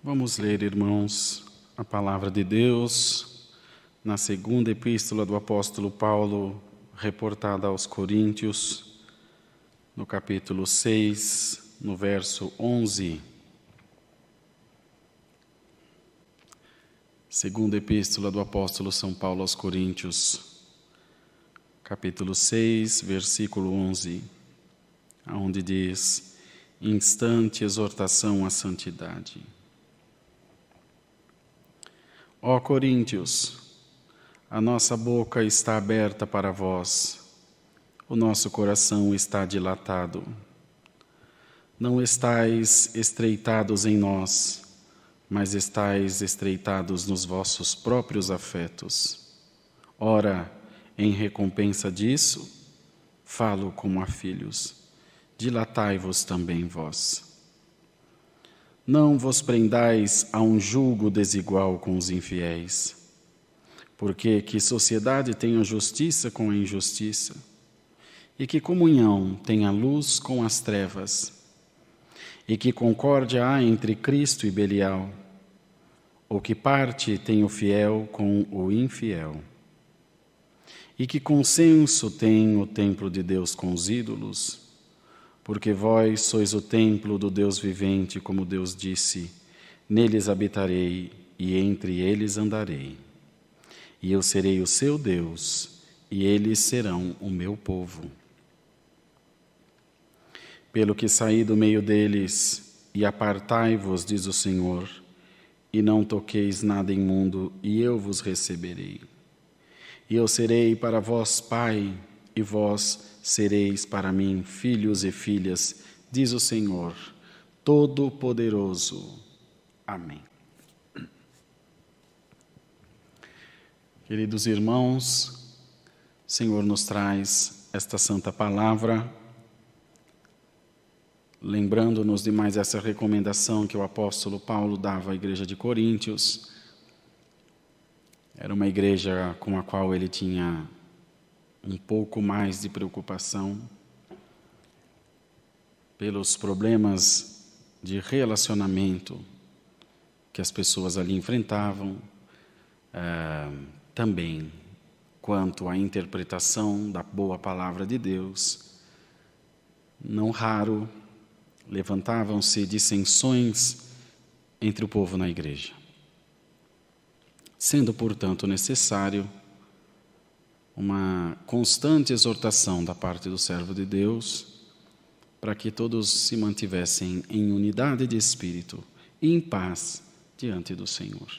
Vamos ler, irmãos, a palavra de Deus na segunda epístola do apóstolo Paulo, reportada aos Coríntios, no capítulo 6, no verso 11. Segunda epístola do apóstolo São Paulo aos Coríntios, capítulo 6, versículo 11, onde diz: instante exortação à santidade. Ó Coríntios, a nossa boca está aberta para vós, o nosso coração está dilatado. Não estais estreitados em nós, mas estais estreitados nos vossos próprios afetos. Ora, em recompensa disso, falo como a filhos, dilatai-vos também vós. Não vos prendais a um julgo desigual com os infiéis, porque que sociedade tem a justiça com a injustiça? E que comunhão tem a luz com as trevas? E que concórdia há entre Cristo e Belial? Ou que parte tem o fiel com o infiel? E que consenso tem o templo de Deus com os ídolos? Porque vós sois o templo do Deus vivente, como Deus disse: neles habitarei e entre eles andarei. E eu serei o seu Deus, e eles serão o meu povo. Pelo que saí do meio deles, e apartai-vos, diz o Senhor, e não toqueis nada imundo, e eu vos receberei. E eu serei para vós pai, e vós sereis para mim filhos e filhas, diz o Senhor, Todo-Poderoso. Amém. Queridos irmãos, o Senhor nos traz esta santa palavra, lembrando-nos de mais essa recomendação que o apóstolo Paulo dava à igreja de Coríntios. Era uma igreja com a qual ele tinha um pouco mais de preocupação pelos problemas de relacionamento que as pessoas ali enfrentavam, também quanto à interpretação da boa palavra de Deus. Não raro levantavam-se dissensões entre o povo na igreja, sendo, portanto, necessário uma constante exortação da parte do servo de Deus para que todos se mantivessem em unidade de espírito e em paz diante do Senhor.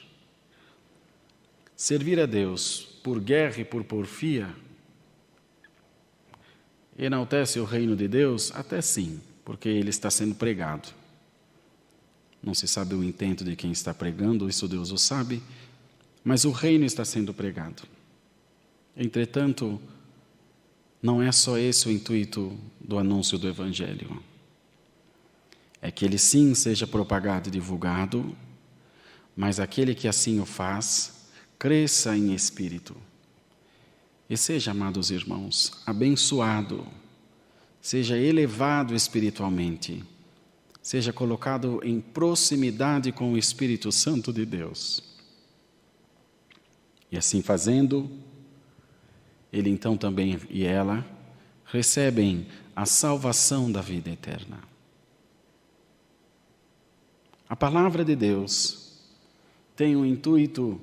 Servir a Deus por guerra e por porfia enaltece o reino de Deus? Até sim, porque ele está sendo pregado. Não se sabe o intento de quem está pregando, isso Deus o sabe, mas o reino está sendo pregado. Entretanto, não é só esse o intuito do anúncio do Evangelho. É que ele sim seja propagado e divulgado, mas aquele que assim o faz, cresça em espírito. E seja, amados irmãos, abençoado, seja elevado espiritualmente, seja colocado em proximidade com o Espírito Santo de Deus. E assim fazendo, ele então também e ela recebem a salvação da vida eterna. A palavra de Deus tem o intuito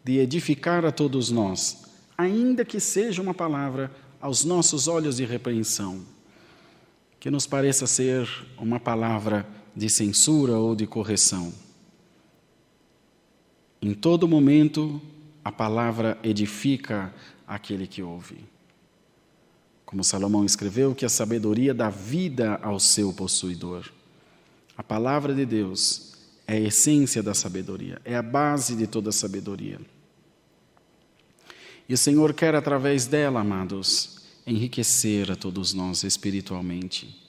de edificar a todos nós, ainda que seja uma palavra aos nossos olhos de repreensão, que nos pareça ser uma palavra de censura ou de correção. Em todo momento, a palavra edifica aquele que ouve. Como Salomão escreveu, que a sabedoria dá vida ao seu possuidor. A palavra de Deus é a essência da sabedoria, é a base de toda a sabedoria. E o Senhor quer, através dela, amados, enriquecer a todos nós espiritualmente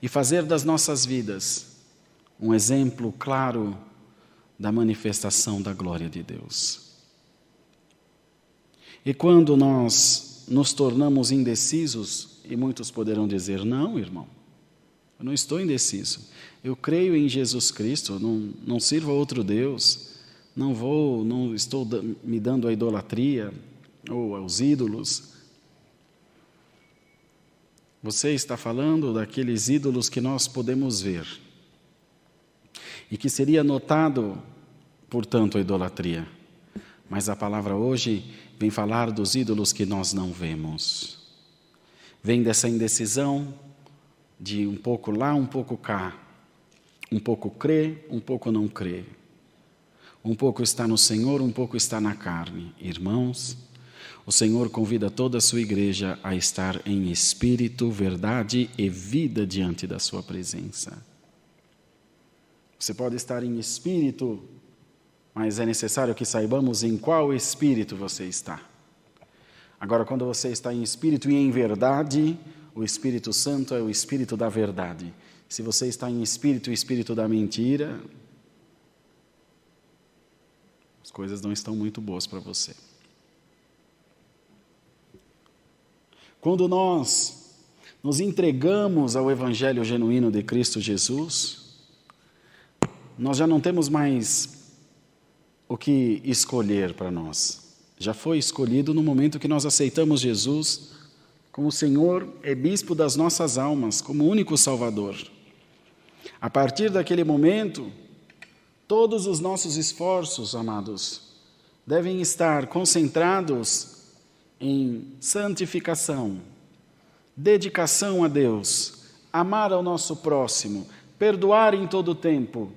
e fazer das nossas vidas um exemplo claro da manifestação da glória de Deus. E quando nós nos tornamos indecisos, e muitos poderão dizer: não, irmão, Eu não estou indeciso. Eu creio em Jesus Cristo, não sirvo a outro Deus, não estou me dando à idolatria ou aos ídolos. Você está falando daqueles ídolos que nós podemos ver e que seria notado, portanto, a idolatria. Mas a palavra hoje vem falar dos ídolos que nós não vemos. Vem dessa indecisão de um pouco lá, um pouco cá. Um pouco crê, um pouco não crê. Um pouco está no Senhor, um pouco está na carne. Irmãos, o Senhor convida toda a sua igreja a estar em espírito, verdade e vida diante da sua presença. Você pode estar em espírito, mas é necessário que saibamos em qual espírito você está. Agora, quando você está em espírito e em verdade, o Espírito Santo é o espírito da verdade. Se você está em espírito, o espírito da mentira, as coisas não estão muito boas para você. Quando nós nos entregamos ao Evangelho genuíno de Cristo Jesus, nós já não temos mais o que escolher para nós. Já foi escolhido no momento que nós aceitamos Jesus como Senhor e Bispo das nossas almas, como único Salvador. A partir daquele momento, todos os nossos esforços, amados, devem estar concentrados em santificação, dedicação a Deus, amar ao nosso próximo, perdoar em todo o tempo,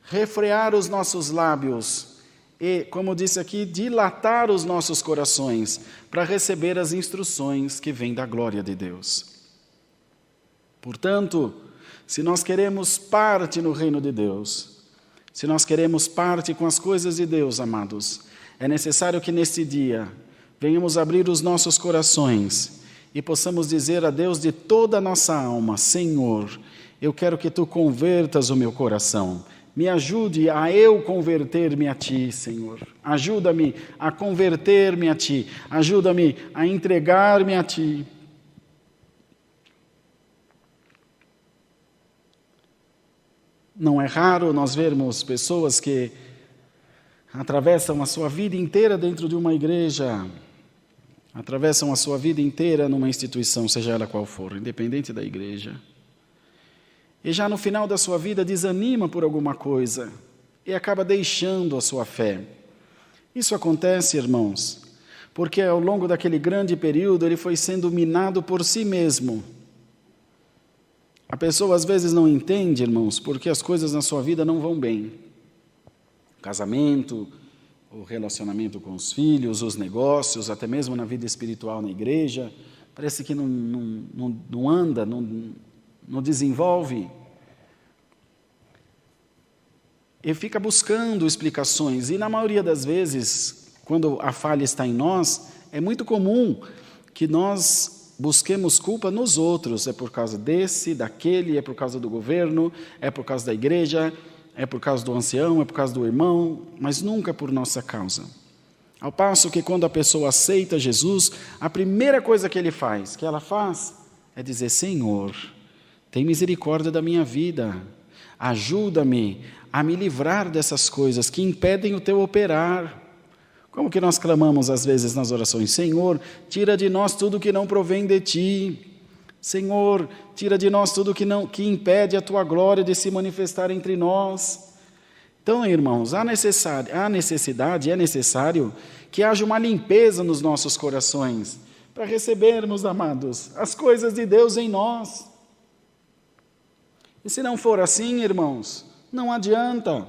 refrear os nossos lábios e, como disse aqui, dilatar os nossos corações para receber as instruções que vêm da glória de Deus. Portanto, se nós queremos parte no reino de Deus, se nós queremos parte com as coisas de Deus, amados, é necessário que neste dia venhamos abrir os nossos corações e possamos dizer a Deus de toda a nossa alma: Senhor, eu quero que Tu convertas o meu coração. Me ajude a eu converter-me a Ti, Senhor. Ajuda-me a converter-me a Ti. Ajuda-me a entregar-me a Ti. Não é raro nós vermos pessoas que atravessam a sua vida inteira dentro de uma igreja, atravessam a sua vida inteira numa instituição, seja ela qual for, independente da igreja. E já no final da sua vida desanima por alguma coisa e acaba deixando a sua fé. Isso acontece, irmãos, porque ao longo daquele grande período ele foi sendo minado por si mesmo. A pessoa às vezes não entende, irmãos, porque as coisas na sua vida não vão bem. O casamento, o relacionamento com os filhos, os negócios, até mesmo na vida espiritual na igreja, parece que não anda, não desenvolve. E fica buscando explicações. E na maioria das vezes, quando a falha está em nós, é muito comum que nós busquemos culpa nos outros. É por causa desse, daquele, é por causa do governo, é por causa da igreja, é por causa do ancião, é por causa do irmão, mas nunca por nossa causa. Ao passo que quando a pessoa aceita Jesus, a primeira coisa que ela faz, é dizer: Senhor, tem misericórdia da minha vida, ajuda-me a me livrar dessas coisas que impedem o Teu operar. Como que nós clamamos às vezes nas orações: Senhor, tira de nós tudo que não provém de Ti. Senhor, tira de nós tudo que impede a Tua glória de se manifestar entre nós. Então, irmãos, é necessário que haja uma limpeza nos nossos corações, para recebermos, amados, as coisas de Deus em nós. E se não for assim, irmãos, não adianta.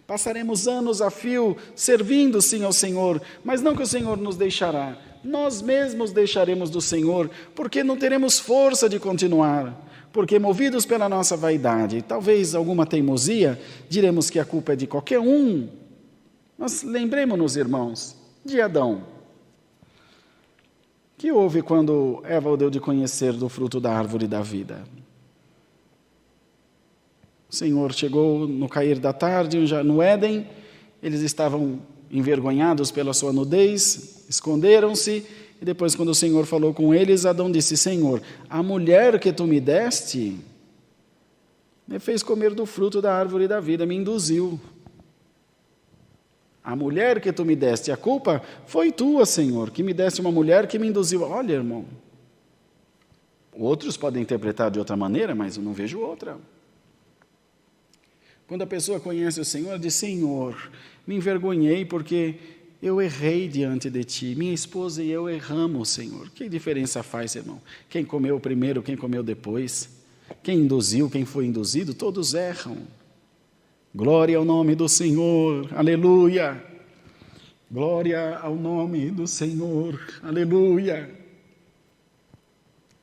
Passaremos anos a fio servindo sim ao Senhor, mas não que o Senhor nos deixará. Nós mesmos deixaremos do Senhor, porque não teremos força de continuar. Porque movidos pela nossa vaidade, talvez alguma teimosia, diremos que a culpa é de qualquer um. Nós lembremos-nos, irmãos, de Adão. O que houve quando Eva o deu de conhecer do fruto da árvore da vida? O Senhor chegou no cair da tarde, já no Éden, eles estavam envergonhados pela sua nudez, esconderam-se, e depois quando o Senhor falou com eles, Adão disse: Senhor, a mulher que Tu me deste, Me fez comer do fruto da árvore da vida, me induziu. A mulher que tu me deste, a culpa foi tua, Senhor, que me deste uma mulher que me induziu. Olha, irmão, outros podem interpretar de outra maneira, mas eu não vejo outra. Quando a pessoa conhece o Senhor, diz, Senhor, me envergonhei porque eu errei diante de Ti. Minha esposa e eu erramos, Senhor. Que diferença faz, irmão? Quem comeu primeiro, quem comeu depois? Quem induziu, quem foi induzido, todos erram. Glória ao nome do Senhor, aleluia. Glória ao nome do Senhor, aleluia.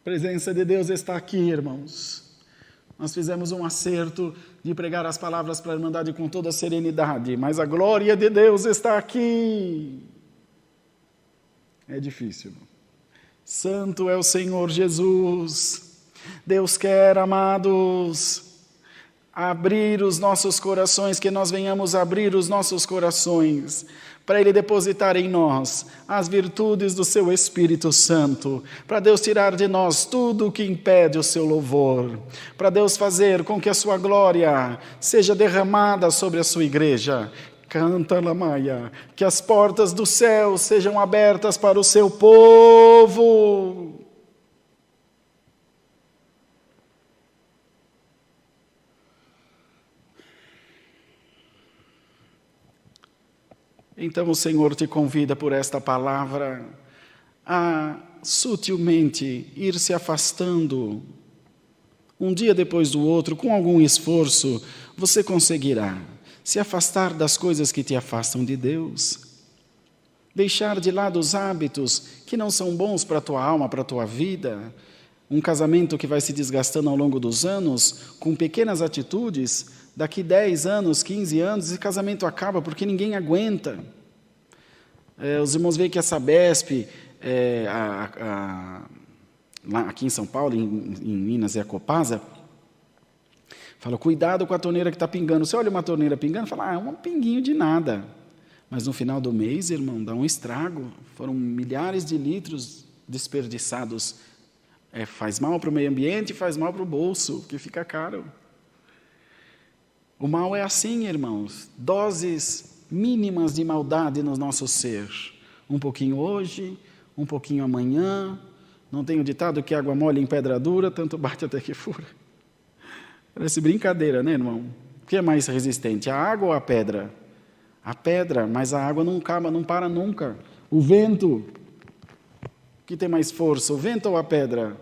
A presença de Deus está aqui, irmãos. Nós fizemos um acerto de pregar as palavras para a Irmandade com toda serenidade, mas a glória de Deus está aqui. É difícil, irmão. Santo é o Senhor Jesus. Deus quer, amados, abrir os nossos corações, que nós venhamos abrir os nossos corações, para Ele depositar em nós as virtudes do Seu Espírito Santo, para Deus tirar de nós tudo o que impede o Seu louvor, para Deus fazer com que a Sua glória seja derramada sobre a Sua igreja. Canta, Lamaia, que as portas do céu sejam abertas para o Seu povo. Então o Senhor te convida por esta palavra a sutilmente ir se afastando, um dia depois do outro, com algum esforço, você conseguirá se afastar das coisas que te afastam de Deus, deixar de lado os hábitos que não são bons para a tua alma, para a tua vida, um casamento que vai se desgastando ao longo dos anos, com pequenas atitudes. Daqui 10 anos, 15 anos, esse casamento acaba porque ninguém aguenta. Os irmãos veem que a Sabesp, lá aqui em São Paulo, em Minas, é a Copasa, fala, cuidado com a torneira que está pingando. Você olha uma torneira pingando, fala, é um pinguinho de nada. Mas no final do mês, irmão, dá um estrago. Foram milhares de litros desperdiçados. Faz mal para o meio ambiente e faz mal para o bolso, porque fica caro. O mal é assim, irmãos, doses mínimas de maldade no nosso ser. Um pouquinho hoje, um pouquinho amanhã. Não tem o ditado que água mole em pedra dura, tanto bate até que fura. Parece brincadeira, né, irmão? O que é mais resistente, a água ou a pedra? A pedra, mas a água não acaba, não para nunca. O vento, o que tem mais força, o vento ou a pedra?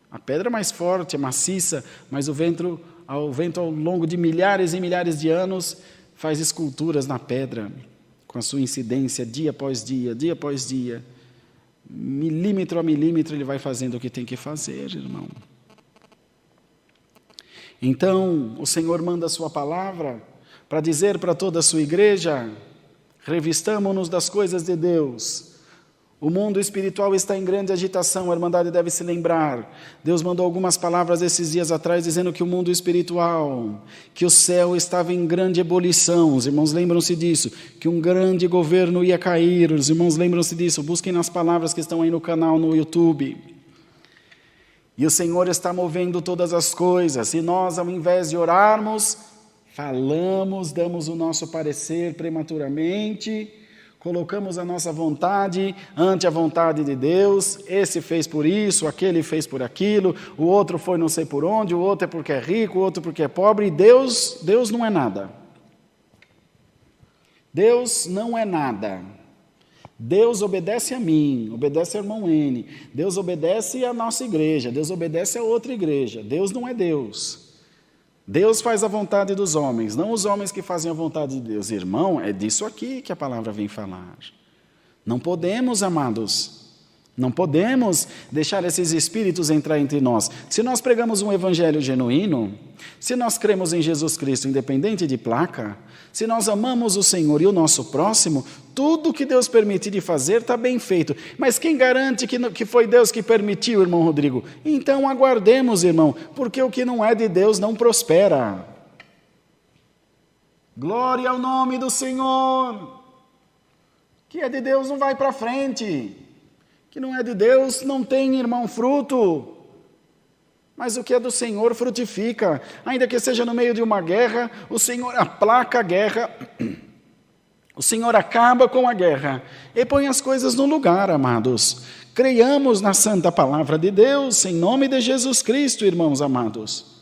A pedra é mais forte, é maciça, mas o vento ao longo de milhares e milhares de anos, faz esculturas na pedra, com a sua incidência, dia após dia, milímetro a milímetro, ele vai fazendo o que tem que fazer, irmão. Então, o Senhor manda a sua palavra para dizer para toda a sua igreja, revistamo-nos das coisas de Deus. O mundo espiritual está em grande agitação, a Irmandade deve se lembrar. Deus mandou algumas palavras esses dias atrás, dizendo que o mundo espiritual, que o céu estava em grande ebulição. Os irmãos lembram-se disso, que um grande governo ia cair. Os irmãos lembram-se disso, busquem nas palavras que estão aí no canal, no YouTube. E o Senhor está movendo todas as coisas, e nós, ao invés de orarmos, falamos, damos o nosso parecer prematuramente, colocamos a nossa vontade ante a vontade de Deus. Esse fez por isso, aquele fez por aquilo, o outro foi não sei por onde, o outro é porque é rico, o outro porque é pobre, e Deus não é nada. Deus não é nada. Deus obedece a mim, obedece ao irmão N, Deus obedece à nossa igreja, Deus obedece a outra igreja. Deus não é Deus. Deus faz a vontade dos homens, não os homens que fazem a vontade de Deus. Irmão, é disso aqui que a palavra vem falar. Não podemos, amados, não podemos deixar esses espíritos entrar entre nós. Se nós pregamos um evangelho genuíno, se nós cremos em Jesus Cristo, independente de placa, se nós amamos o Senhor e o nosso próximo, tudo que Deus permitir de fazer está bem feito. Mas quem garante que foi Deus que permitiu, irmão Rodrigo? Então aguardemos, irmão, porque o que não é de Deus não prospera. Glória ao nome do Senhor. Que é de Deus não vai para frente. Que não é de Deus não tem, irmão, fruto. Mas o que é do Senhor frutifica. Ainda que seja no meio de uma guerra, o Senhor aplaca a guerra, o Senhor acaba com a guerra e põe as coisas no lugar, amados. Creiamos na santa palavra de Deus, em nome de Jesus Cristo, irmãos amados.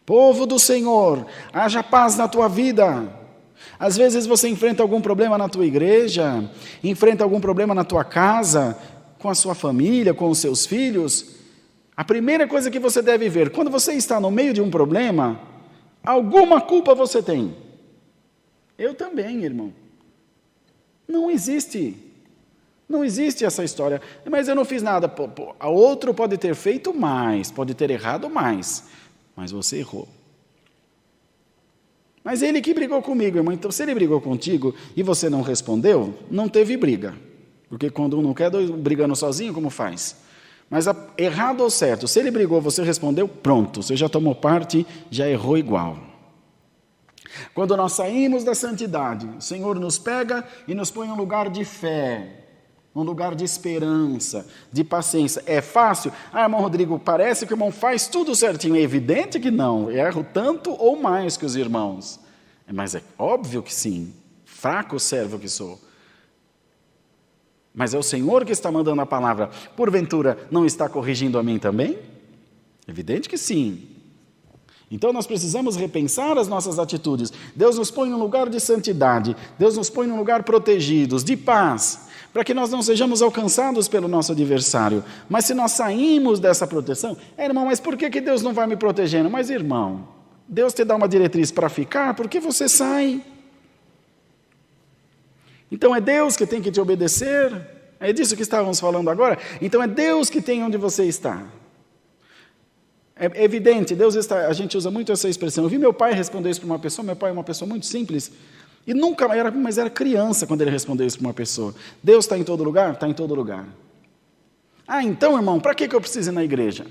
Povo do Senhor, haja paz na tua vida. Às vezes você enfrenta algum problema na tua igreja, enfrenta algum problema na tua casa, com a sua família, com os seus filhos. A primeira coisa que você deve ver, quando você está no meio de um problema, alguma culpa você tem. Eu também, irmão. Não existe essa história. Mas eu não fiz nada. A outro pode ter feito mais, pode ter errado mais, mas você errou. Mas ele que brigou comigo, irmão. Então, se ele brigou contigo e você não respondeu, não teve briga. Porque quando um não quer, dois brigando sozinho, como faz? Mas errado ou certo, se ele brigou, você respondeu, pronto, você já tomou parte, já errou igual. Quando nós saímos da santidade, o Senhor nos pega e nos põe em um lugar de fé, um lugar de esperança, de paciência. É fácil? Irmão Rodrigo, parece que o irmão faz tudo certinho. É evidente que não, eu erro tanto ou mais que os irmãos. Mas é óbvio que sim, fraco servo que sou. Mas é o Senhor que está mandando a palavra. Porventura, não está corrigindo a mim também? Evidente que sim. Então nós precisamos repensar as nossas atitudes. Deus nos põe em um lugar de santidade. Deus nos põe em um lugar protegidos, de paz, para que nós não sejamos alcançados pelo nosso adversário. Mas se nós saímos dessa proteção, irmão, mas por que Deus não vai me protegendo? Mas irmão, Deus te dá uma diretriz para ficar, por que você sai? Então é Deus que tem que te obedecer? É disso que estávamos falando agora? Então é Deus que tem onde você está. É evidente, Deus está, a gente usa muito essa expressão. Eu vi meu pai responder isso para uma pessoa, meu pai é uma pessoa muito simples, e nunca, mas era criança quando ele respondeu isso para uma pessoa. Deus está em todo lugar? Está em todo lugar. Então irmão, para que eu preciso ir na igreja?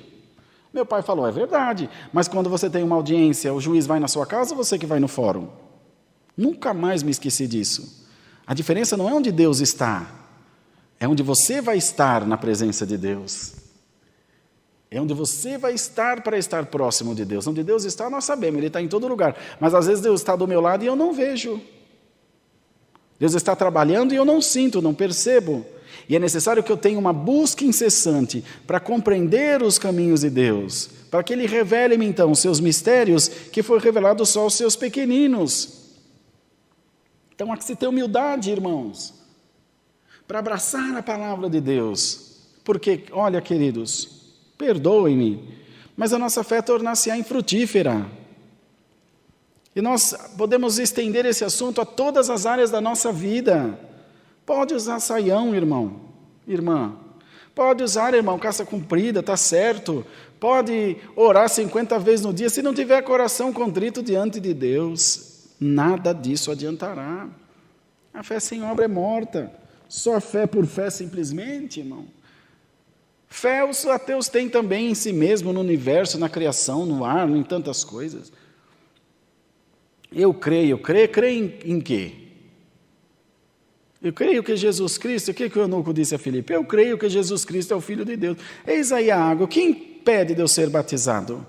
Meu pai falou, é verdade, mas quando você tem uma audiência, o juiz vai na sua casa ou você que vai no fórum? Nunca mais me esqueci disso. A diferença não é onde Deus está, é onde você vai estar na presença de Deus. É onde você vai estar para estar próximo de Deus. Onde Deus está, nós sabemos, Ele está em todo lugar. Mas às vezes Deus está do meu lado e eu não vejo. Deus está trabalhando e eu não sinto, não percebo. E é necessário que eu tenha uma busca incessante para compreender os caminhos de Deus, para que Ele revele-me então os seus mistérios, que foi revelado só aos seus pequeninos. Então há que se ter humildade, irmãos, para abraçar a palavra de Deus. Porque, olha, queridos, perdoem-me, mas a nossa fé tornar-se-á infrutífera. E nós podemos estender esse assunto a todas as áreas da nossa vida. Pode usar saião, irmão, irmã. Pode usar, irmão, calça comprida, está certo. Pode orar 50 vezes no dia. Se não tiver coração contrito diante de Deus, nada disso adiantará. A fé sem obra é morta. Só fé por fé simplesmente, irmão. Fé os ateus têm também em si mesmo, no universo, na criação, no ar, em tantas coisas. Eu creio em quê? Eu creio que Jesus Cristo, o que o eunuco disse a Filipe? Eu creio que Jesus Cristo é o Filho de Deus. Eis aí a água, quem impede de eu ser batizado?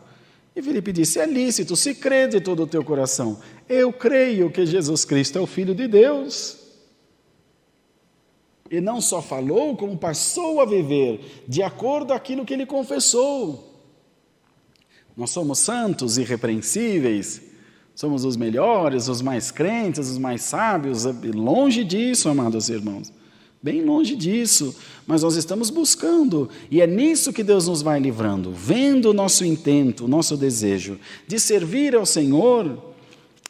E Filipe disse, é lícito, se crê de todo o teu coração. Eu creio que Jesus Cristo é o Filho de Deus. E não só falou, como passou a viver de acordo com aquilo que ele confessou. Nós somos santos, irrepreensíveis, somos os melhores, os mais crentes, os mais sábios, longe disso, amados irmãos, bem longe disso, mas nós estamos buscando, e é nisso que Deus nos vai livrando, vendo o nosso intento, o nosso desejo de servir ao Senhor.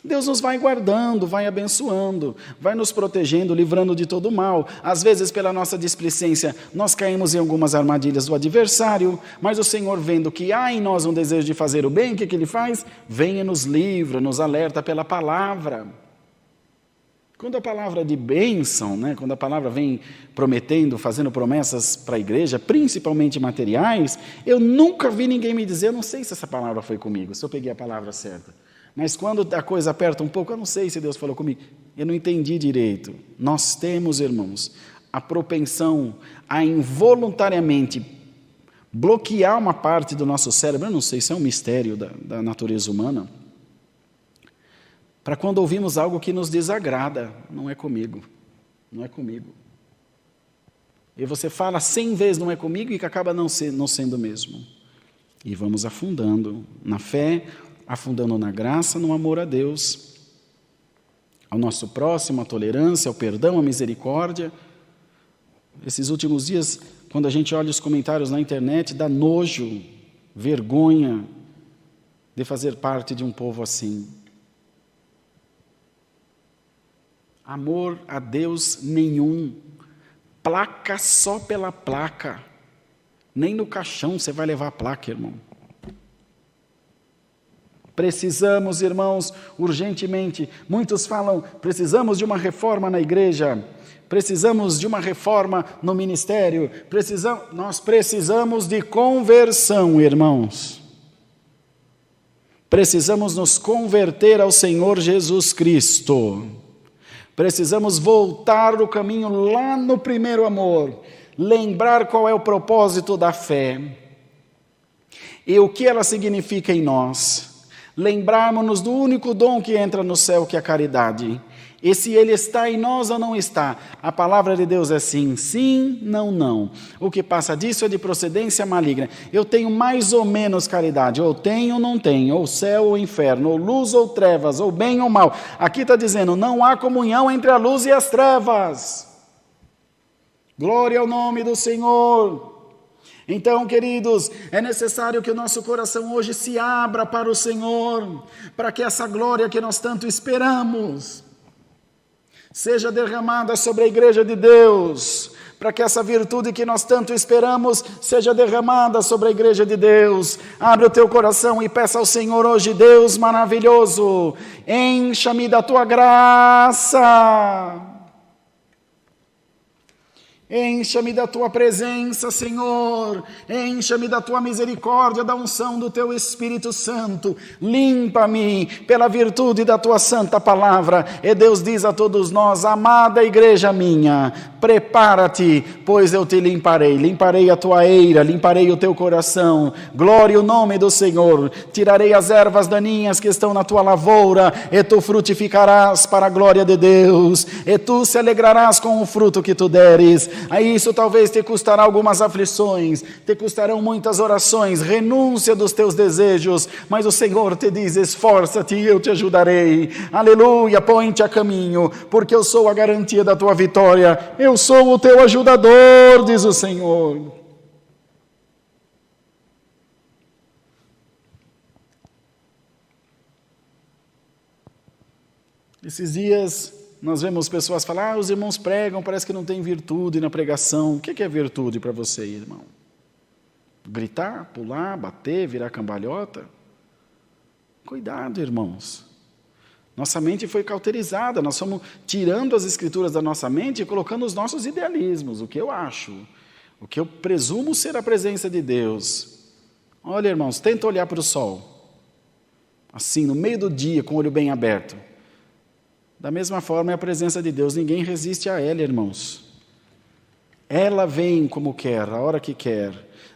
Deus nos vai guardando, vai abençoando, vai nos protegendo, livrando de todo mal. Às vezes, pela nossa displicência, nós caímos em algumas armadilhas do adversário, mas o Senhor, vendo que há em nós um desejo de fazer o bem, o que Ele faz? Vem e nos livra, nos alerta pela palavra. Quando a palavra de bênção, quando a palavra vem prometendo, fazendo promessas para a igreja, principalmente materiais, eu nunca vi ninguém me dizer, eu não sei se essa palavra foi comigo, se eu peguei a palavra certa. Mas quando a coisa aperta um pouco, eu não sei se Deus falou comigo. Eu não entendi direito. Nós temos, irmãos, a propensão a involuntariamente bloquear uma parte do nosso cérebro, eu não sei se é um mistério da natureza humana, para quando ouvimos algo que nos desagrada, não é comigo, não é comigo. E você fala 100 vezes não é comigo e que acaba não sendo mesmo. E vamos afundando na fé, afundando na graça, no amor a Deus, ao nosso próximo, a tolerância, ao perdão, a misericórdia. Esses últimos dias, quando a gente olha os comentários na internet, dá nojo, vergonha de fazer parte de um povo assim. Amor a Deus nenhum, placa só pela placa, nem no caixão você vai levar a placa, irmão. Precisamos, irmãos, urgentemente, muitos falam, precisamos de uma reforma na igreja, precisamos de uma reforma no ministério, nós precisamos de conversão, irmãos. Precisamos nos converter ao Senhor Jesus Cristo. Precisamos voltar no caminho lá no primeiro amor, lembrar qual é o propósito da fé e o que ela significa em nós. Lembrarmos-nos do único dom que entra no céu, que é a caridade. E se ele está em nós ou não está? A palavra de Deus é sim, sim, não, não. O que passa disso é de procedência maligna. Eu tenho mais ou menos caridade, ou tenho ou não tenho, ou céu ou inferno, ou luz ou trevas, ou bem ou mal. Aqui está dizendo, não há comunhão entre a luz e as trevas. Glória ao nome do Senhor. Então, queridos, é necessário que o nosso coração hoje se abra para o Senhor, para que essa glória que nós tanto esperamos seja derramada sobre a igreja de Deus, para que essa virtude que nós tanto esperamos seja derramada sobre a igreja de Deus. Abre o teu coração e peça ao Senhor hoje, Deus maravilhoso, encha-me da tua graça. Encha-me da tua presença, Senhor, encha-me da tua misericórdia, da unção do teu Espírito Santo, limpa-me pela virtude da tua santa palavra. E Deus diz a todos nós, amada igreja minha, prepara-te, pois eu te limparei, limparei a tua eira, limparei o teu coração, glória o nome do Senhor, tirarei as ervas daninhas que estão na tua lavoura, e tu frutificarás para a glória de Deus, e tu se alegrarás com o fruto que tu deres. Aí isso talvez te custará algumas aflições, te custarão muitas orações, renúncia dos teus desejos, mas o Senhor te diz, esforça-te e eu te ajudarei, aleluia, põe-te a caminho, porque eu sou a garantia da tua vitória, eu sou o teu ajudador, diz o Senhor. Esses dias nós vemos pessoas falar, os irmãos pregam, parece que não tem virtude na pregação. O que é virtude para você, irmão? Gritar, pular, bater, virar cambalhota? Cuidado, irmãos. Nossa mente foi cauterizada, nós fomos tirando as escrituras da nossa mente e colocando os nossos idealismos, o que eu acho, o que eu presumo ser a presença de Deus. Olha, irmãos, tenta olhar para o sol, assim, no meio do dia, com o olho bem aberto. Da mesma forma é a presença de Deus, ninguém resiste a ela, irmãos. Ela vem como quer, a hora que quer,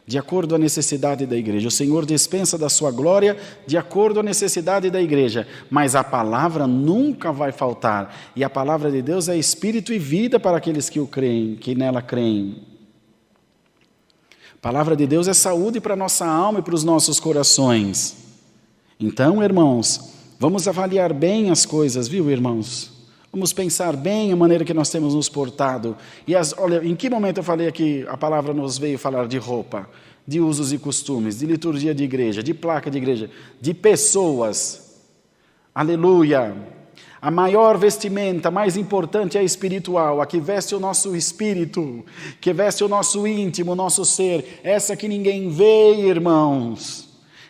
de acordo à necessidade da igreja. O Senhor dispensa da sua glória de acordo à necessidade da igreja, mas a palavra nunca vai faltar. E a palavra de Deus é espírito e vida para aqueles que o creem, que nela creem. A palavra de Deus é saúde para a nossa alma e para os nossos corações. Então, irmãos, vamos avaliar bem as coisas, viu, irmãos? Vamos pensar bem a maneira que nós temos nos portado. E olha, em que momento eu falei aqui, a palavra nos veio falar de roupa, de usos e costumes, de liturgia de igreja, de placa de igreja, de pessoas. Aleluia! A maior vestimenta, mais importante é a espiritual, a que veste o nosso espírito, que veste o nosso íntimo, o nosso ser. Essa que ninguém vê, irmãos.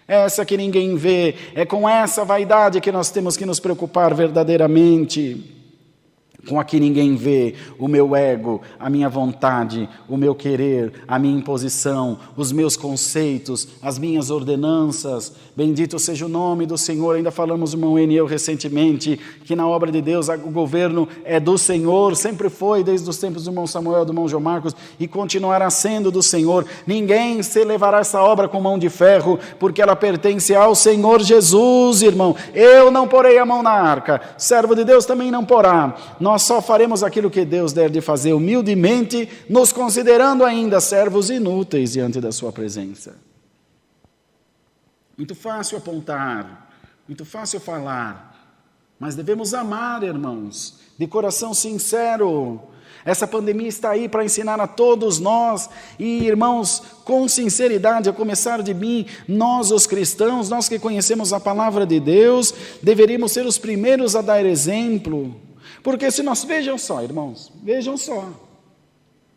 Essa que ninguém vê, é com essa vaidade que nós temos que nos preocupar verdadeiramente. com a que ninguém vê, o meu ego, a minha vontade, o meu querer, a minha imposição, os meus conceitos, as minhas ordenanças. Bendito seja o nome do Senhor. Ainda falamos, irmão N e eu, recentemente, que na obra de Deus o governo é do Senhor, sempre foi, desde os tempos do irmão Samuel, do irmão João Marcos, e continuará sendo do Senhor. Ninguém se levará essa obra com mão de ferro, porque ela pertence ao Senhor Jesus, irmão. Eu não porei a mão na arca, servo de Deus também não porá. Nós só faremos aquilo que Deus der de fazer humildemente, nos considerando ainda servos inúteis diante da sua presença. Muito fácil apontar, muito fácil falar, mas devemos amar, irmãos, de coração sincero. Essa pandemia está aí para ensinar a todos nós, e irmãos, com sinceridade, a começar de mim, nós os cristãos, nós que conhecemos a palavra de Deus, deveríamos ser os primeiros a dar exemplo. Porque se nós, vejam só, irmãos, vejam só,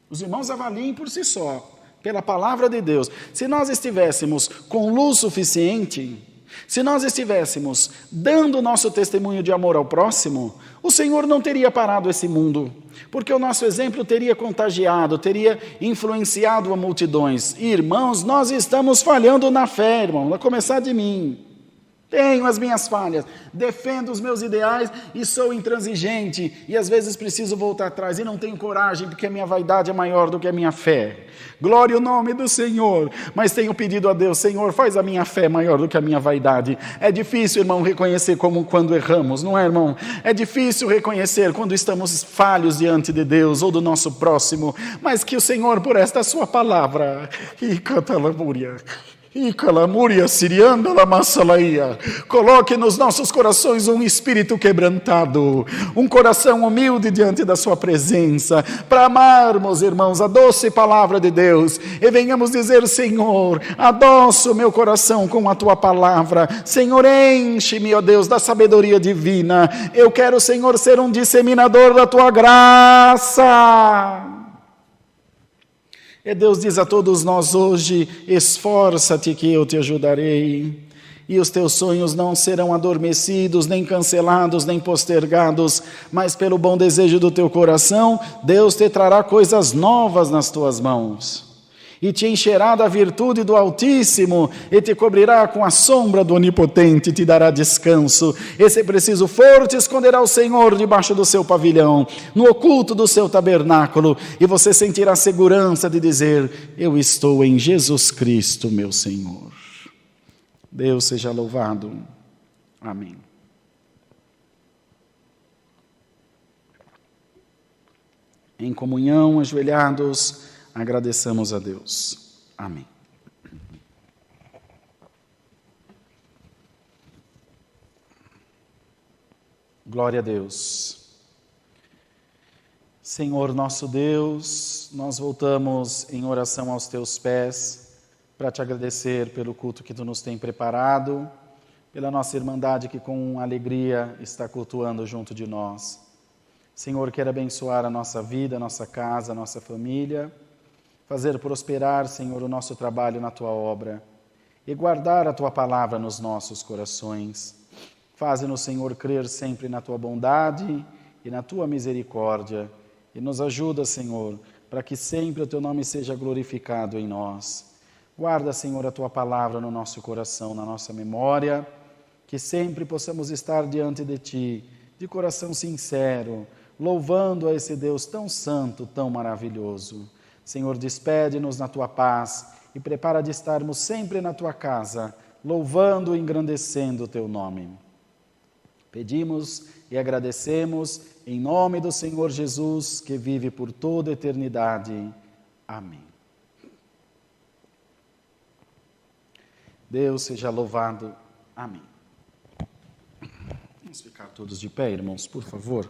os irmãos avaliem por si só, pela palavra de Deus. Se nós estivéssemos com luz suficiente, se nós estivéssemos dando o nosso testemunho de amor ao próximo, o Senhor não teria parado esse mundo, porque o nosso exemplo teria contagiado, teria influenciado a multidões. E, irmãos, nós estamos falhando na fé, irmão, a começar de mim. Tenho as minhas falhas, defendo os meus ideais e sou intransigente, e às vezes preciso voltar atrás e não tenho coragem, porque a minha vaidade é maior do que a minha fé. Glória ao nome do Senhor, mas tenho pedido a Deus: Senhor, faz a minha fé maior do que a minha vaidade. É difícil, irmão, reconhecer como quando erramos, não é, irmão? É difícil reconhecer quando estamos falhos diante de Deus ou do nosso próximo, mas que o Senhor, por esta sua palavra, e canta a lamúria, e calamúria sirianda la massalaia, coloque nos nossos corações um espírito quebrantado, um coração humilde diante da sua presença, para amarmos, irmãos, a doce palavra de Deus, e venhamos dizer: Senhor, adoça o meu coração com a tua palavra. Senhor, enche-me, ó Deus, da sabedoria divina. Eu quero, Senhor, ser um disseminador da tua graça. E Deus diz a todos nós hoje: esforça-te que eu te ajudarei, e os teus sonhos não serão adormecidos, nem cancelados, nem postergados, mas pelo bom desejo do teu coração, Deus te trará coisas novas nas tuas mãos, e te encherá da virtude do Altíssimo, e te cobrirá com a sombra do Onipotente, e te dará descanso. E se preciso for, te esconderá o Senhor debaixo do seu pavilhão, no oculto do seu tabernáculo, e você sentirá segurança de dizer: eu estou em Jesus Cristo, meu Senhor. Deus seja louvado. Amém. Em comunhão, ajoelhados, agradeçamos a Deus. Amém. Glória a Deus. Senhor nosso Deus, nós voltamos em oração aos teus pés para te agradecer pelo culto que tu nos tem preparado, pela nossa irmandade que com alegria está cultuando junto de nós. Senhor, quer abençoar a nossa vida, a nossa casa, a nossa família, fazer prosperar, Senhor, o nosso trabalho na tua obra e guardar a tua palavra nos nossos corações. Faze-nos, Senhor, crer sempre na tua bondade e na tua misericórdia, e nos ajuda, Senhor, para que sempre o teu nome seja glorificado em nós. Guarda, Senhor, a tua palavra no nosso coração, na nossa memória, que sempre possamos estar diante de ti, de coração sincero, louvando a esse Deus tão santo, tão maravilhoso. Senhor, despede-nos na tua paz e prepara de estarmos sempre na tua casa, louvando e engrandecendo o teu nome. Pedimos e agradecemos em nome do Senhor Jesus, que vive por toda a eternidade. Amém. Deus seja louvado. Amém. Vamos ficar todos de pé, irmãos, por favor.